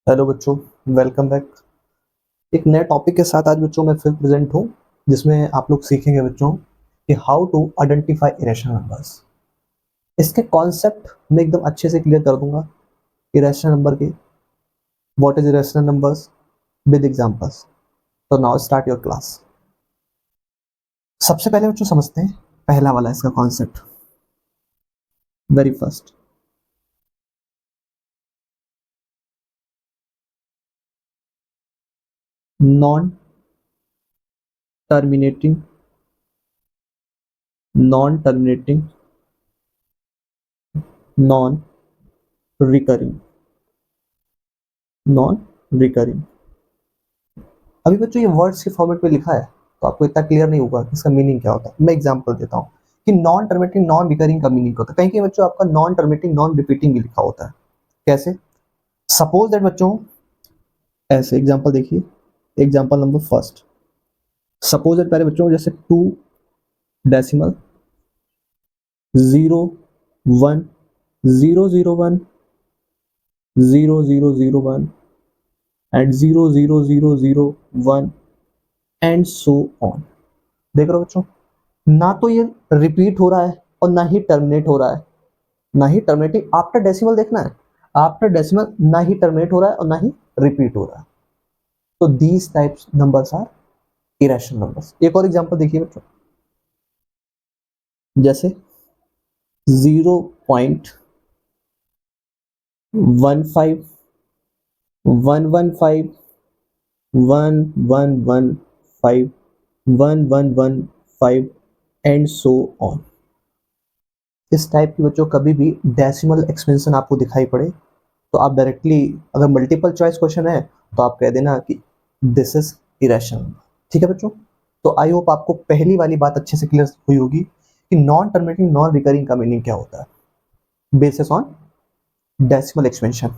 Hello बच्चों, welcome back. एक नए टॉपिक के साथ आज बच्चों मैं फिर प्रेजेंट हूँ, जिसमें आप लोग सीखेंगे बच्चों कि how to identify irrational numbers. इसके कॉन्सेप्ट मैं एकदम अच्छे से क्लियर कर दूंगा। इरेशनल नंबर के what is irrational numbers with examples. तो नाउ स्टार्ट योर क्लास। सबसे पहले बच्चों समझते हैं पहला वाला इसका concept. Very first, non terminating non terminating non recurring non recurring. अभी बच्चों ये वर्ड्स के फॉर्मेट में लिखा है तो आपको इतना क्लियर नहीं होगा इसका मीनिंग क्या होता है। मैं एग्जांपल देता हूँ कि नॉन टर्मिनेटिंग नॉन रिकरिंग का मीनिंग क्या होता है। कहीं कहीं बच्चों आपका नॉन टर्मिनेटिंग नॉन रिपीटिंग भी लिखा होता है। कैसे? सपोज दैट बच्चों, ऐसे एग्जांपल देखिए। Example number first, suppose that पहले बच्चों जैसे 2 zero one 001 00001 and 00001 and so on. देख रहे हो बच्चों, ना तो ये रिपीट हो रहा है और ना ही टर्मिनेट हो रहा है। ना ही टर्मिनेटिंग आफ्टर डेसिमल देखना है, आफ्टर डेसिमल ना ही टर्मिनेट हो रहा है और ना ही रिपीट हो रहा है। तो these types numbers are irrational numbers. एक और एग्जांपल देखिए बच्चों, जैसे 0.1511511151115 एंड सो ऑन। इस टाइप की बच्चों कभी भी डेसिमल एक्सपेंशन आपको दिखाई पड़े तो आप डायरेक्टली, अगर मल्टीपल चॉइस क्वेश्चन है तो आप कह देना कि दिस इज इरेशनल। ठीक है बच्चों, तो आई होप आपको पहली वाली बात अच्छे से क्लियर हुई होगी कि नॉन टर्मिनेटिंग नॉन रिकरिंग का मीनिंग क्या होता है basis on decimal expansion.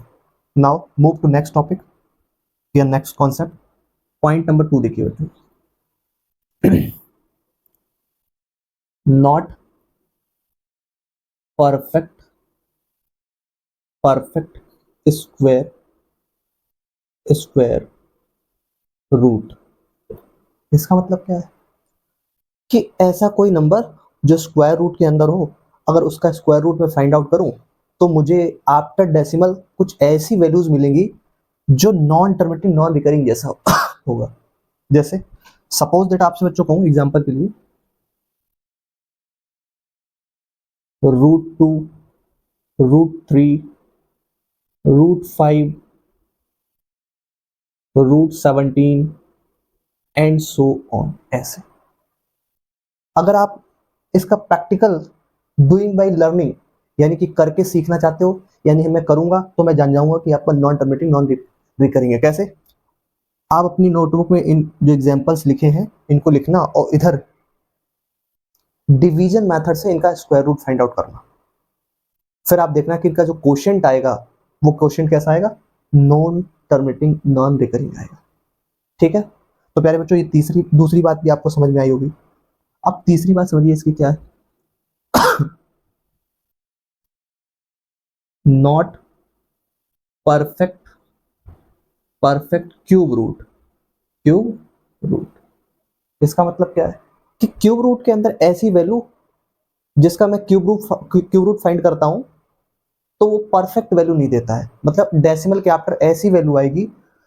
Now move to next topic या नेक्स्ट कॉन्सेप्ट। पॉइंट नंबर 2 देखिए बच्चों, not perfect perfect square square root. इसका मतलब क्या है कि ऐसा कोई नंबर जो स्क्वायर रूट के अंदर हो, अगर उसका स्क्वायर रूट में फाइंड आउट करूं तो मुझे आफ्टर डेसिमल कुछ ऐसी वैल्यूज मिलेंगी जो नॉन टर्मिनेटिंग नॉन रिकरिंग जैसा होगा। जैसे सपोज दैट आपसे बच्चों कहूं एग्जांपल के लिए √2 √3 √5 √17 एंड सो ऑन। ऐसे अगर आप इसका प्रैक्टिकल डूइंग बाय लर्निंग यानी कि करके सीखना चाहते हो, यानी मैं करूंगा तो मैं जान जाऊंगा कि आपका नॉन टर्मिनेटिंग नॉन रिकरिंग है। कैसे? आप अपनी नोटबुक में इन जो एग्जांपल्स लिखे हैं इनको लिखना और इधर डिवीजन मेथड से इनका स्क्वायर रूट फाइंड आउट करना। फिर आप देखना कि इनका जो क्वोशिएंट आएगा वो क्वोशिएंट कैसा आएगा, नॉन टर्मिनेटिंग नॉन रिकरिंग आएगा। ठीक है, तो प्यारे बच्चों ये तीसरी दूसरी बात भी आपको समझ में आई होगी। अब तीसरी बात समझिए इसकी क्या है, not perfect perfect cube root. इसका मतलब क्या है कि क्यूब रूट के अंदर ऐसी वैल्यू जिसका मैं क्यूब रूट फाइंड करता हूं तो वो परफेक्ट वैल्यू नहीं देता है। मतलब डेसिमल के आफ्टर ऐसी वैल्यू आएगी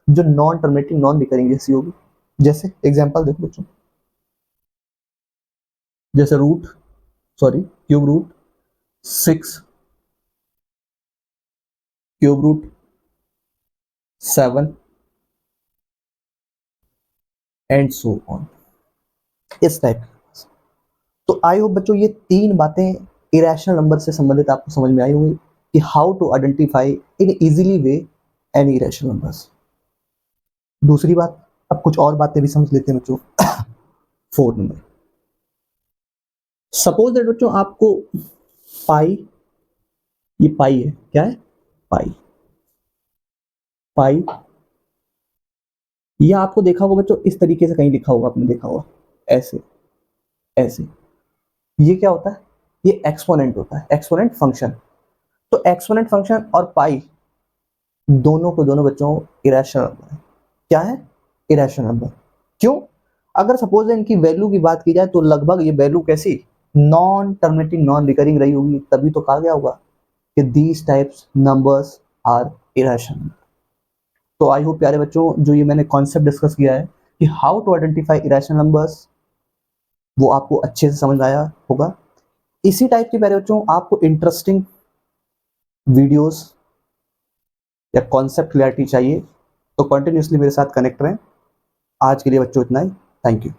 जो नॉन टर्मिनेटिंग नॉन रिकरिंग जैसी होगी। जैसे एग्जांपल देखो बच्चों, जैसे cube root 6 cube root 7 and so on. इस टाइप। तो आई होप बच्चों ये तीन बातें इरेशनल नंबर से संबंधित आपको समझ में आई होंगी कि how to identify in easily way any irrational numbers. दूसरी बात, अब कुछ और बातें भी समझ लेते हैं बच्चों। 4 नंबर, सपोज दैट बच्चों आपको पाई, ये पाई है, क्या है पाई, पाई या आपको देखा होगा बच्चों इस तरीके से कहीं लिखा होगा, आपने देखा होगा ऐसे ऐसे। ये क्या होता है, ये एक्सपोनेंट होता है, एक्सपोनेंट फंक्शन। तो एक्सपोनेंट फंक्शन और पाई दोनों को दोनों बच्चों इरेशनल नंबर है। क्या है? Irrational number. क्यों? अगर सपोज इनकी वैल्यू की बात की जाए तो लगभग ये वैल्यू कैसी नॉन टर्मिनेटिंग नॉन रिकरिंग रही होगी, तभी तो कहा गया होगा कि these types numbers are irrational. तो आई होप प्यारे बच्चों जो ये मैंने कॉन्सेप्ट डिस्कस किया है कि how to identify irrational numbers, वो आपको अच्छे से समझ आया होगा। इसी टाइप के प्यारे बच्चों आपको इंटरेस्टिंग वीडियोस या कॉन्सेप्ट क्लैरिटी चाहिए तो कंटिन्यूसली मेरे साथ कनेक्ट रहें। आज के लिए बच्चों इतना ही। Thank you.